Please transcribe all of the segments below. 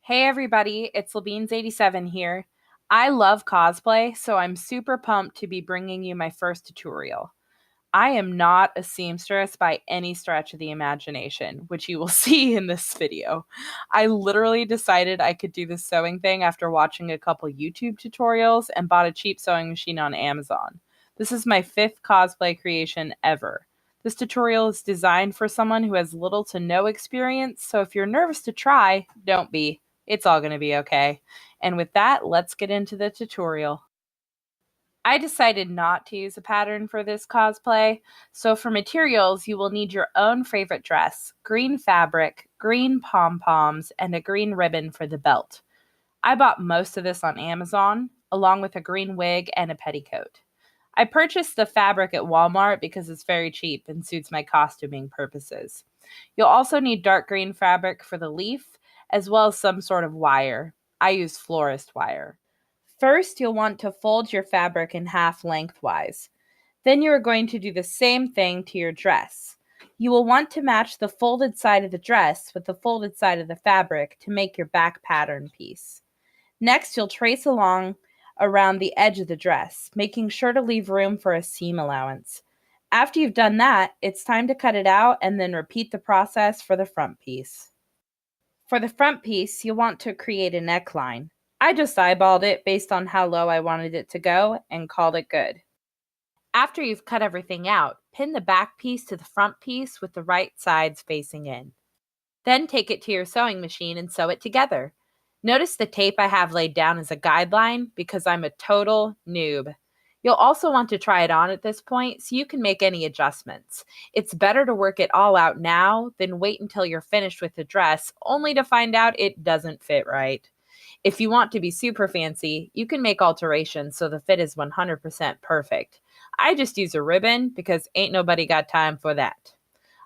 Hey everybody, it's Labeans87 here. I love cosplay, so I'm super pumped to be bringing you my first tutorial. I am not a seamstress by any stretch of the imagination, which you will see in this video. I literally decided I could do this sewing thing after watching a couple YouTube tutorials and bought a cheap sewing machine on Amazon. This is my 5th cosplay creation ever. This tutorial is designed for someone who has little to no experience, so if you're nervous to try, don't be. It's all going to be okay. And with that, let's get into the tutorial. I decided not to use a pattern for this cosplay, so for materials, you will need your own favorite dress, green fabric, green pom-poms, and a green ribbon for the belt. I bought most of this on Amazon, along with a green wig and a petticoat. I purchased the fabric at Walmart because it's very cheap and suits my costuming purposes. You'll also need dark green fabric for the leaf, as well as some sort of wire. I use florist wire. First, you'll want to fold your fabric in half lengthwise. Then you are going to do the same thing to your dress. You will want to match the folded side of the dress with the folded side of the fabric to make your back pattern piece. Next, you'll trace along around the edge of the dress, making sure to leave room for a seam allowance. After you've done that, it's time to cut it out and then repeat the process for the front piece. For the front piece, you'll want to create a neckline. I just eyeballed it based on how low I wanted it to go and called it good. After you've cut everything out, pin the back piece to the front piece with the right sides facing in. Then take it to your sewing machine and sew it together. Notice the tape I have laid down as a guideline because I'm a total noob. You'll also want to try it on at this point so you can make any adjustments. It's better to work it all out now than wait until you're finished with the dress only to find out it doesn't fit right. If you want to be super fancy, you can make alterations so the fit is 100% perfect. I just use a ribbon because ain't nobody got time for that.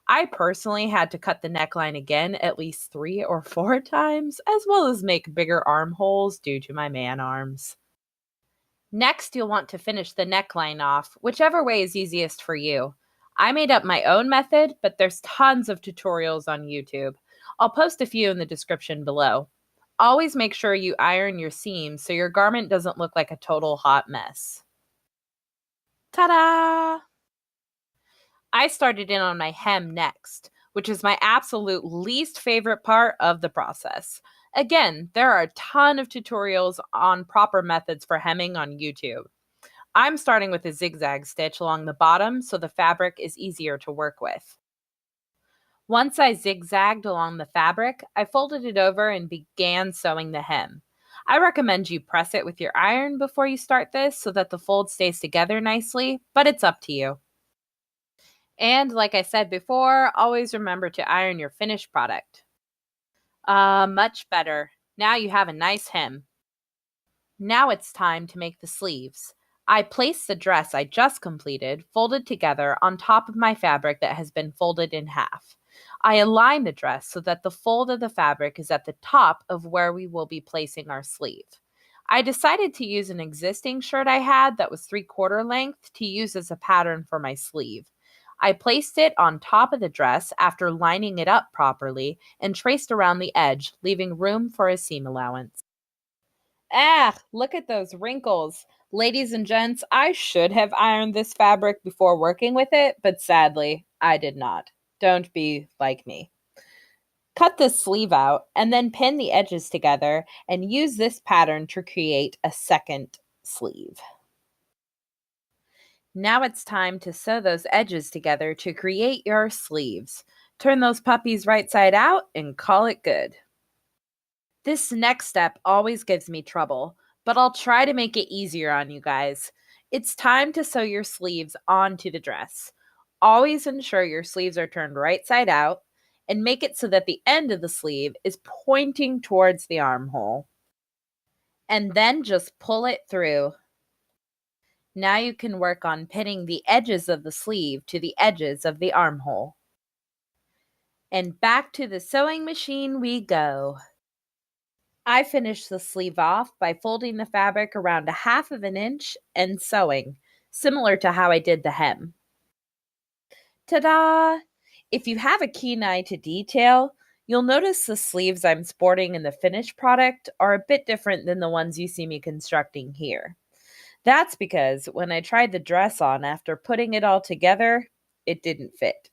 I personally had to cut the neckline again at least 3 or 4 times, as well as make bigger armholes due to my man arms. Next, you'll want to finish the neckline off, whichever way is easiest for you. I made up my own method, but there's tons of tutorials on YouTube. I'll post a few in the description below. Always make sure you iron your seams so your garment doesn't look like a total hot mess. Ta-da! I started in on my hem next, which is my absolute least favorite part of the process. Again, there are a ton of tutorials on proper methods for hemming on YouTube. I'm starting with a zigzag stitch along the bottom so the fabric is easier to work with. Once I zigzagged along the fabric, I folded it over and began sewing the hem. I recommend you press it with your iron before you start this so that the fold stays together nicely, but it's up to you. And like I said before, always remember to iron your finished product. Much better. Now you have a nice hem. Now it's time to make the sleeves. I place the dress I just completed, folded together, on top of my fabric that has been folded in half. I align the dress so that the fold of the fabric is at the top of where we will be placing our sleeve. I decided to use an existing shirt I had that was 3/4 length to use as a pattern for my sleeve. I placed it on top of the dress after lining it up properly and traced around the edge, leaving room for a seam allowance. Ah, look at those wrinkles. Ladies and gents, I should have ironed this fabric before working with it, but sadly, I did not. Don't be like me. Cut this sleeve out and then pin the edges together and use this pattern to create a second sleeve. Now it's time to sew those edges together to create your sleeves. Turn those puppies right side out and call it good. This next step always gives me trouble, but I'll try to make it easier on you guys. It's time to sew your sleeves onto the dress. Always ensure your sleeves are turned right side out and make it so that the end of the sleeve is pointing towards the armhole. And then just pull it through. Now you can work on pinning the edges of the sleeve to the edges of the armhole. And back to the sewing machine we go. I finished the sleeve off by folding the fabric around 1/2 inch and sewing, similar to how I did the hem. Ta-da! If you have a keen eye to detail, You'll notice the sleeves I'm sporting in the finished product are a bit different than the ones you see me constructing here. That's because when I tried the dress on after putting it all together, it didn't fit.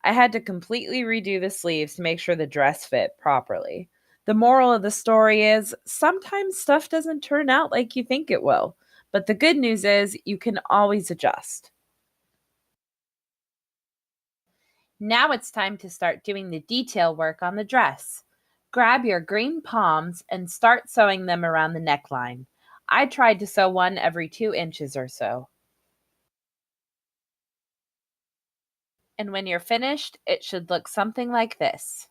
I had to completely redo the sleeves to make sure the dress fit properly. The moral of the story is sometimes stuff doesn't turn out like you think it will, but the good news is you can always adjust. Now it's time to start doing the detail work on the dress. Grab your green palms and start sewing them around the neckline. I tried to sew one every 2 inches or so. And when you're finished, it should look something like this.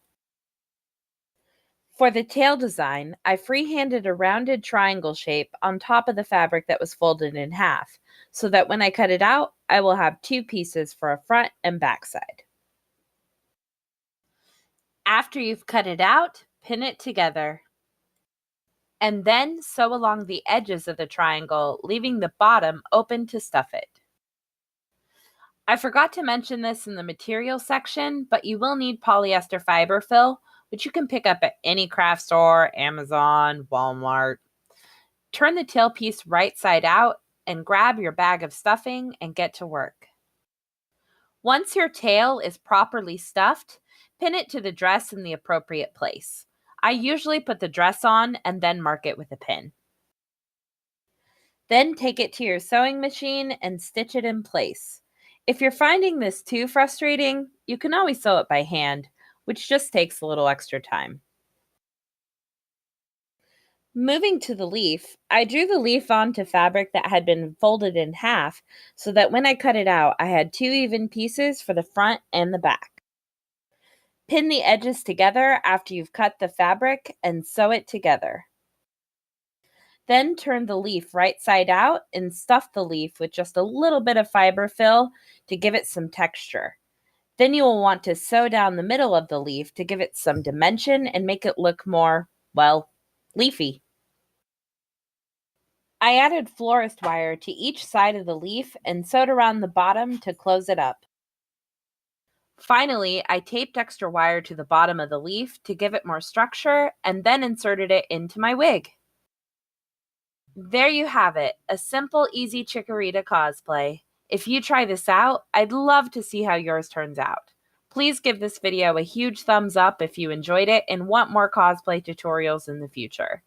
For the tail design, I freehanded a rounded triangle shape on top of the fabric that was folded in half, so that when I cut it out, I will have 2 pieces for a front and back side. After you've cut it out, pin it together. And then sew along the edges of the triangle, leaving the bottom open to stuff it. I forgot to mention this in the material section, but you will need polyester fiberfill, which you can pick up at any craft store, Amazon, Walmart. Turn the tailpiece right side out and grab your bag of stuffing and get to work. Once your tail is properly stuffed, pin it to the dress in the appropriate place. I usually put the dress on and then mark it with a pin. Then take it to your sewing machine and stitch it in place. If you're finding this too frustrating, you can always sew it by hand, which just takes a little extra time. Moving to the leaf, I drew the leaf onto fabric that had been folded in half so that when I cut it out, I had 2 even pieces for the front and the back. Pin the edges together after you've cut the fabric and sew it together. Then turn the leaf right side out and stuff the leaf with just a little bit of fiberfill to give it some texture. Then you will want to sew down the middle of the leaf to give it some dimension and make it look more, well, leafy. I added florist wire to each side of the leaf and sewed around the bottom to close it up. Finally, I taped extra wire to the bottom of the leaf to give it more structure and then inserted it into my wig. There you have it, a simple, easy Chikorita cosplay. If you try this out, I'd love to see how yours turns out. Please give this video a huge thumbs up if you enjoyed it and want more cosplay tutorials in the future.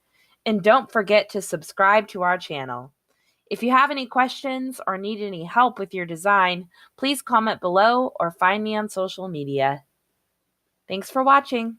And don't forget to subscribe to our channel. If you have any questions or need any help with your design, please comment below or find me on social media. Thanks for watching.